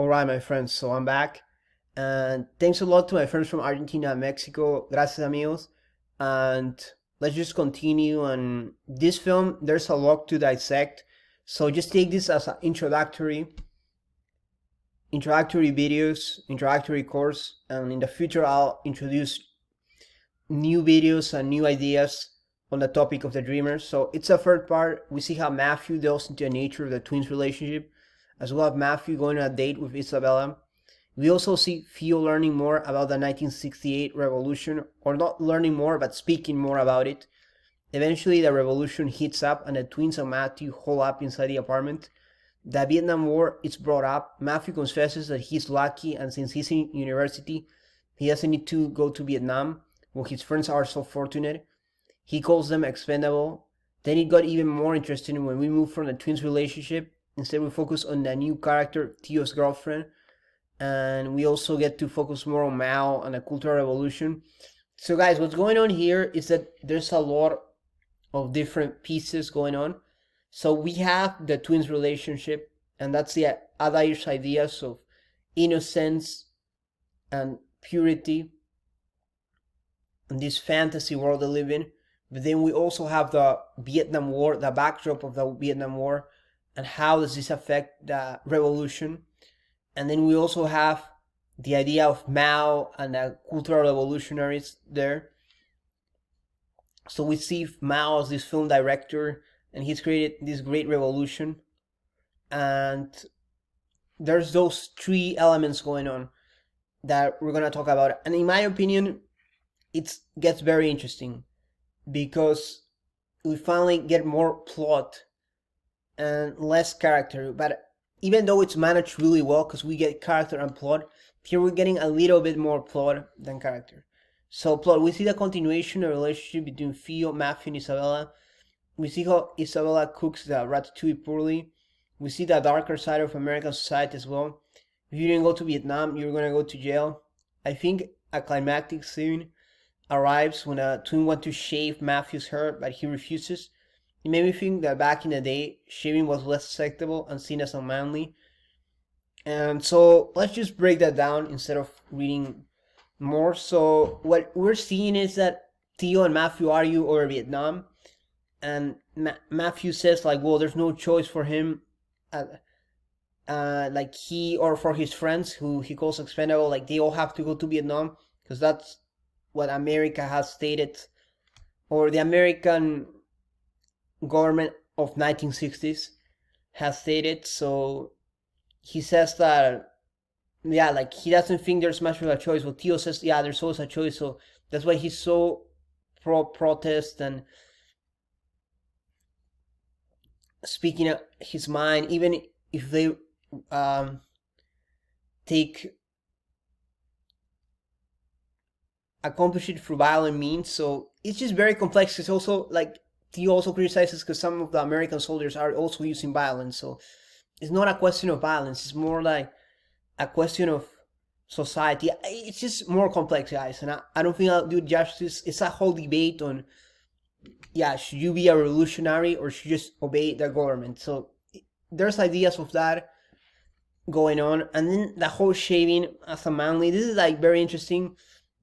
Alright, my friends, so I'm back. And thanks a lot to my friends from Argentina and Mexico. Gracias, amigos. And let's just continue. And this film, there's a lot to dissect. So just take this as an introductory videos, introductory course. And in the future, I'll introduce new videos and new ideas on the topic of the dreamers. So it's a third part. We see how Matthew delves into the nature of the twins' relationship, as well as Matthew going on a date with Isabella. We also see Theo learning more about the 1968 revolution, or not learning more, but speaking more about it. Eventually, the revolution heats up and the twins and Matthew hole up inside the apartment. The Vietnam War is brought up. Matthew confesses that he's lucky, and since he's in university, he doesn't need to go to Vietnam, while his friends are so fortunate. He calls them expendable. Then it got even more interesting when we moved from the twins' relationship. Instead, we focus on the new character, Theo's girlfriend, and we also get to focus more on Mao and the Cultural Revolution. So guys, what's going on here is that there's a lot of different pieces going on. So we have the twins' relationship, and that's the Adair's ideas of innocence and purity and this fantasy world they live in. But then we also have the Vietnam War, the backdrop of the Vietnam War, and how does this affect the revolution. And then we also have the idea of Mao and the cultural revolutionaries there. So we see Mao as this film director, and he's created this great revolution. And there's those three elements going on that we're going to talk about. And in my opinion, it gets very interesting because we finally get more plot and less character. But even though it's managed really well, because we get character and plot, here we're getting a little bit more plot than character. So plot, we see the continuation of the relationship between Theo, Matthew, and Isabella. We see how Isabella cooks the ratatouille poorly. We see the darker side of American society as well. If you didn't go to Vietnam, you're gonna go to jail. I think a climactic scene arrives when a twin wants to shave Matthew's hair, but he refuses. It made me think that back in the day, shaving was less acceptable and seen as unmanly. And so let's just break that down instead of reading more. So what we're seeing is that Theo and Matthew argue over Vietnam, and Matthew says like, well, there's no choice for him, like he or for his friends who he calls expendable, like they all have to go to Vietnam because that's what America has stated, or the American government of 1960s has stated. So he says that, yeah, like he doesn't think there's much of a choice. Well, Theo says, yeah, there's always a choice. So that's why he's so pro-protest and speaking his mind, even if they accomplish it through violent means. So it's just very complex. It's also like Theo also criticizes because some of the American soldiers are also using violence. So it's not a question of violence. It's more like a question of society. It's just more complex, guys. And I don't think I'll do justice. It's a whole debate on, yeah, should you be a revolutionary or should you just obey the government? So there's ideas of that going on. And then the whole shaving as a manly, this is like very interesting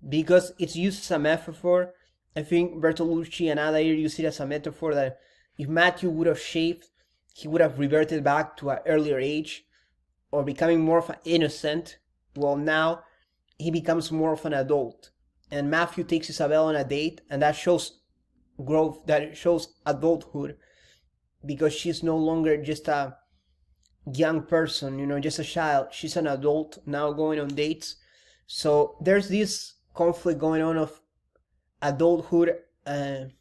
because it's used as a metaphor. I think Bertolucci and Adair use it as a metaphor that if Matthew would have shaved, he would have reverted back to an earlier age or becoming more of an innocent. Well, now he becomes more of an adult. And Matthew takes Isabel on a date, and that shows growth, that shows adulthood, because she's no longer just a young person, just a child. She's an adult now going on dates. So there's this conflict going on of adulthood and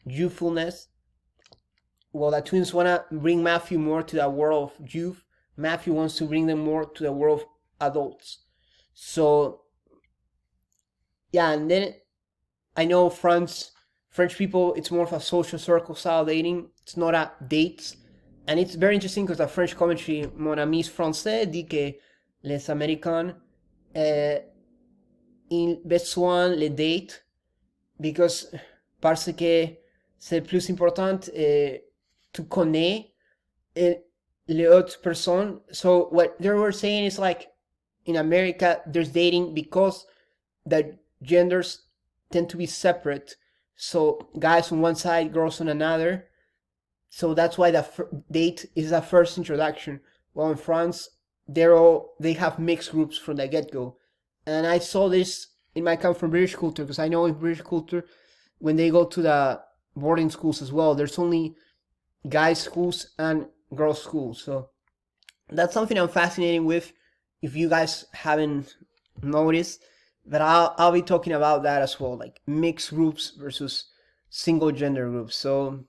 youthfulness. Well, the twins want to bring Matthew more to the world of youth. Matthew wants to bring them more to the world of adults. So yeah, and then I know French people, it's more of a social circle style dating. It's not a date. And it's very interesting because the French commentary, mon ami français dit que les Américains ils besoin les dates parce que c'est plus important tu connais l'autre person. So what they were saying is like in America, there's dating because the genders tend to be separate. So guys on one side, girls on another. So that's why the date is a first introduction. While in France, they have mixed groups from the get go, and I saw this. It might come from British culture because I know in British culture, when they go to the boarding schools as well, there's only guys schools and girls schools. So that's something I'm fascinated with. If you guys haven't noticed, but I'll be talking about that as well, like mixed groups versus single gender groups. So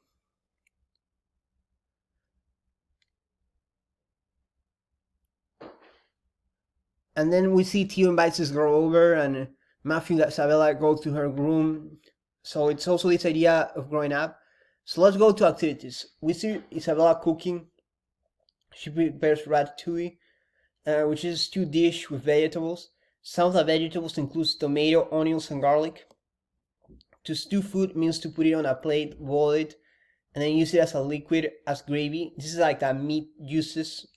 and then we see Tio invites this girl over, and Matthew and Isabella go to her room. So it's also this idea of growing up. So let's go to activities. We see Isabella cooking. She prepares ratatouille, which is a stew dish with vegetables. Some of the vegetables includes tomato, onions, and garlic. To stew food means to put it on a plate, boil it, and then use it as a liquid, as gravy. This is like the meat uses.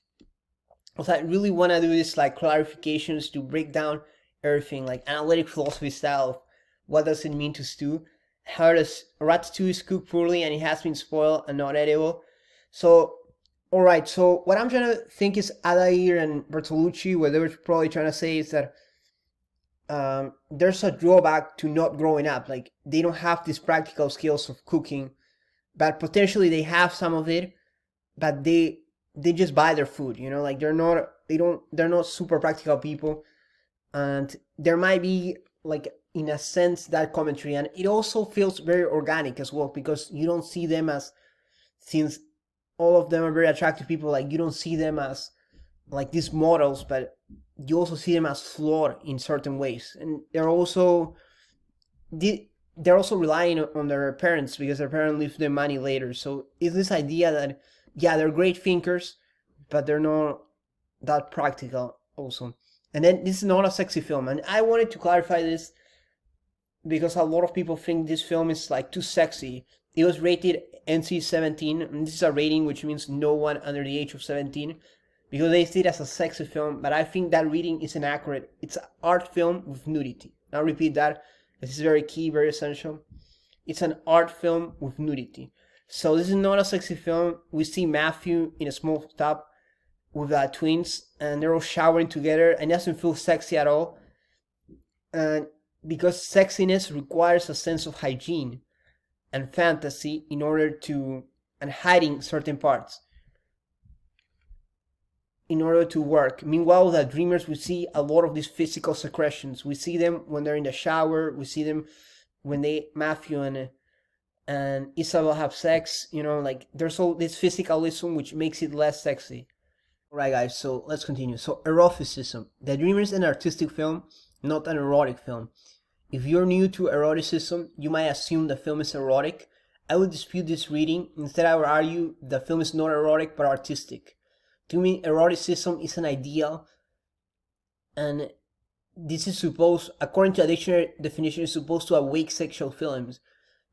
Also, I really want to do this like clarifications to break down everything, like analytic philosophy style of what does it mean to stew. How does ratatouille is cooked poorly and it has been spoiled and not edible. So, alright, so what I'm trying to think is Adair and Bertolucci, what they were probably trying to say is that there's a drawback to not growing up. Like, they don't have these practical skills of cooking, but potentially they have some of it, but they just buy their food, you know, like they're not super practical people, and there might be like in a sense that commentary, and it also feels very organic as well because you don't see them as, since all of them are very attractive people, like you don't see them as like these models, but you also see them as flawed in certain ways, and they're also relying on their parents because their parents leave them money later. So it's this idea that yeah, they're great thinkers, but they're not that practical also. And then this is not a sexy film, and I wanted to clarify this because a lot of people think this film is like too sexy. It was rated NC-17, and this is a rating which means no one under the age of 17, because they see it as a sexy film, but I think that reading is inaccurate. It's an art film with nudity. I'll repeat that. This is very key, very essential. It's an art film with nudity. So this is not a sexy film. We see Matthew in a small tub with twins, and they're all showering together, and it doesn't feel sexy at all. And because sexiness requires a sense of hygiene and fantasy in order to, and hiding certain parts in order to work. Meanwhile, the dreamers, we see a lot of these physical secretions. We see them when they're in the shower. We see them when Matthew and Isabel have sex, you know, like there's all this physicalism which makes it less sexy. Alright guys, so let's continue. So eroticism. The Dreamer is an artistic film, not an erotic film. If you're new to eroticism, you might assume the film is erotic. I would dispute this reading. Instead, I would argue the film is not erotic but artistic. To me, eroticism is an ideal, and this is supposed, according to a dictionary definition, is supposed to awake sexual feelings.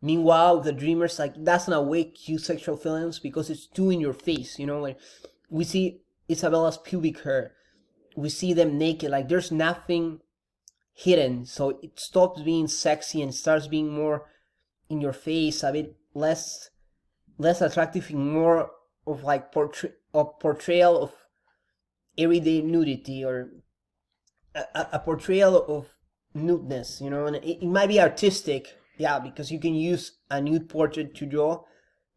Meanwhile, the Dreamers, like, doesn't awake you sexual feelings because it's too in your face, you know? Like, we see Isabella's pubic hair. We see them naked. Like, there's nothing hidden. So it stops being sexy and starts being more in your face, a bit less attractive, and more of like portrayal of everyday nudity, or a portrayal of nudeness, you know? And it might be artistic, yeah, because you can use a nude portrait to draw,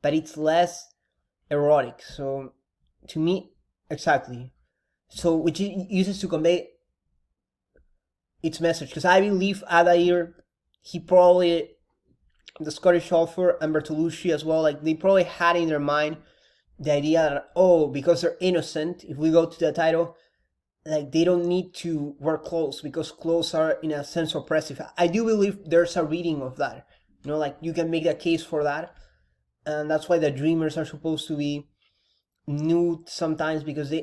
but it's less erotic. So to me, exactly. So which it uses to convey its message, because I believe Adair, he probably, the Scottish author, and Bertolucci as well, like they probably had in their mind the idea that, oh, because they're innocent, if we go to the title, like they don't need to wear clothes because clothes are in a sense oppressive. I do believe there's a reading of that, you know, like you can make a case for that, and that's why the Dreamers are supposed to be nude sometimes, because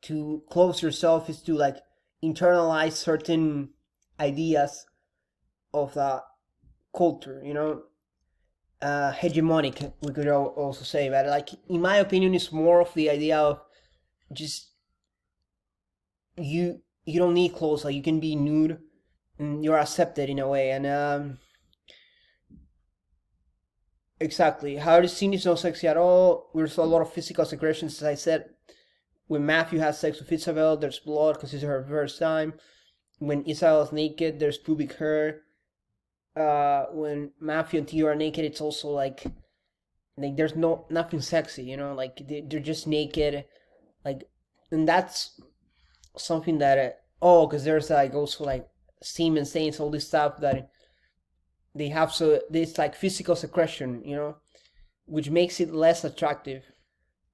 to clothe yourself is to like internalize certain ideas of the culture, you know. hegemonic, we could also say. But like, in my opinion, it's more of the idea of just you don't need clothes, like you can be nude and you're accepted in a way. And exactly, how the scene is not sexy at all. There's a lot of physical aggressions, as I said. When Matthew has sex with Isabel, there's blood because it's her first time. When Isabel's naked, there's pubic hair. When Matthew and Theo are naked, it's also like there's nothing sexy, like they're just naked, like, and that's something that because there's like also like semen stains, all this stuff that they have, so this like physical secretion, which makes it less attractive.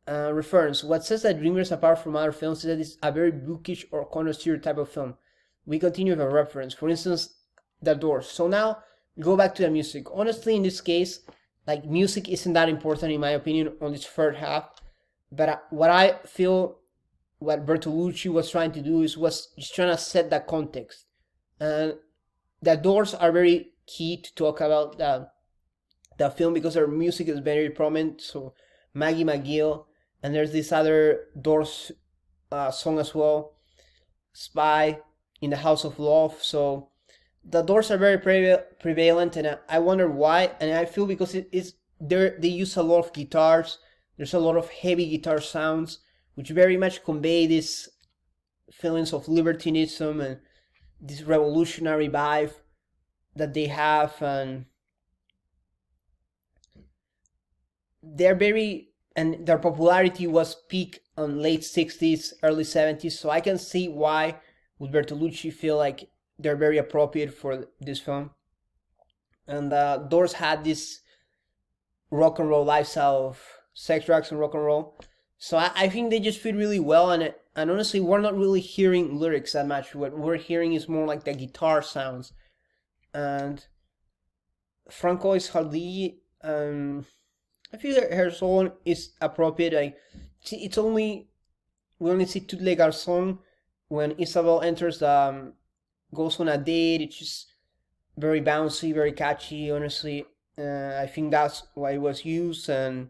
Reference. What sets the Dreamers apart from other films is that it's a very bookish or connoisseur type of film. We continue with a reference. For instance, The Doors. So now, go back to the music. Honestly, in this case, like, music isn't that important in my opinion on this third half. But what I feel, what Bertolucci was trying to do was just trying to set that context. And The Doors are very key to talk about the film because their music is very prominent. So Maggie McGill, and there's this other Doors song as well, Spy, in the House of Love. So the Doors are very prevalent, and I wonder why. And I feel because they use a lot of guitars. There's a lot of heavy guitar sounds, which very much convey these feelings of libertinism and this revolutionary vibe that they have. And they're very, and their popularity was peak on late 60s, early 70s. So I can see why would Bertolucci feel like they're very appropriate for this film. And Doors had this rock and roll lifestyle of sex, drugs, and rock and roll. So I think they just fit really well. And honestly, we're not really hearing lyrics that much. What we're hearing is more like the guitar sounds. And Francois Hardy, I feel that her song is appropriate. Like, it's only, we only see Toutes les Garçons when Isabel enters goes on a date. It's just very bouncy, very catchy. Honestly, I think that's why it was used, and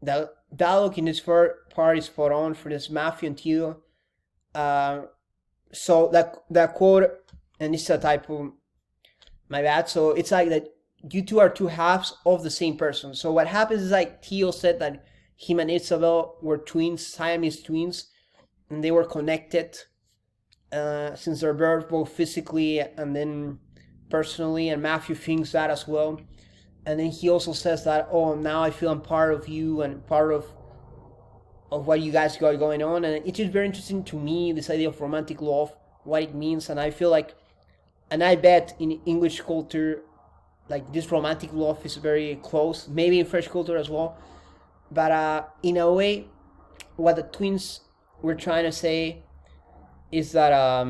the dialogue in this first part is spot on for this Matthew and Theo. So that quote, and this is a typo, my bad. So it's like that you two are two halves of the same person. So what happens is, like, Theo said that him and Isabel were twins, Siamese twins, and they were connected since their birth, both physically and then personally. And Matthew thinks that as well. And then he also says that, oh, now I feel I'm part of you and part of what you guys got going on. And it is very interesting to me, this idea of romantic love, what it means. And I feel like, and I bet in English culture, like, this romantic love is very close, maybe in French culture as well. But in a way, what the twins were trying to say is that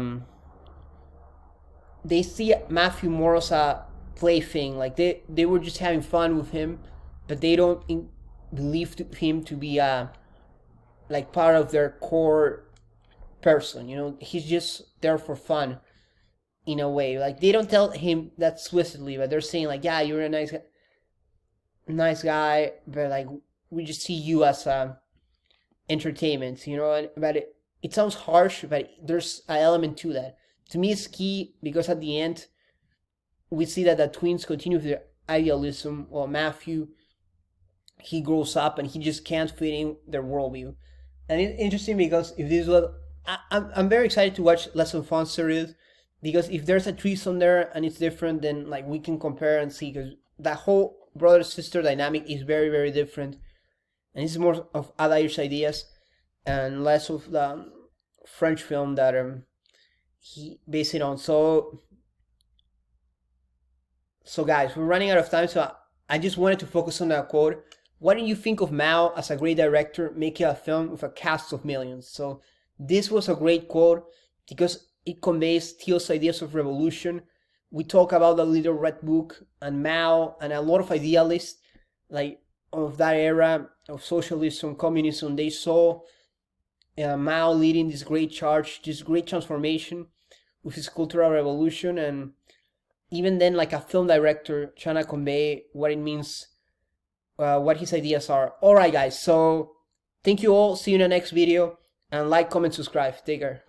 they see Matthew more as a plaything. Like, they were just having fun with him, but they don't believe him to be like part of their core person. He's just there for fun, in a way. Like, they don't tell him that explicitly, but they're saying, like, yeah, you're a nice guy, but like, we just see you as entertainment. But it sounds harsh, but there's an element to that. To me, it's key because at the end, we see that the twins continue with their idealism. Well, Matthew, he grows up and he just can't fit in their worldview. And it's interesting because if this was, I'm very excited to watch Less Than Fun series, because if there's a threesome there and it's different, then like we can compare and see, because that whole brother sister dynamic is very, very different, and it's more of Adair's ideas and less of the French film that he based it on. So guys, we're running out of time, so I just wanted to focus on that quote. What do you think of Mao as a great director making a film with a cast of millions? So this was a great quote because it conveys Theo's ideas of revolution. We talk about the Little Red Book and Mao and a lot of idealists, like, of that era of socialism, communism. They saw Mao leading this great charge, this great transformation with his cultural revolution. And even then like a film director trying to convey what it means, what his ideas are. All right, guys. So thank you all. See you in the next video, and like, comment, subscribe. Take care.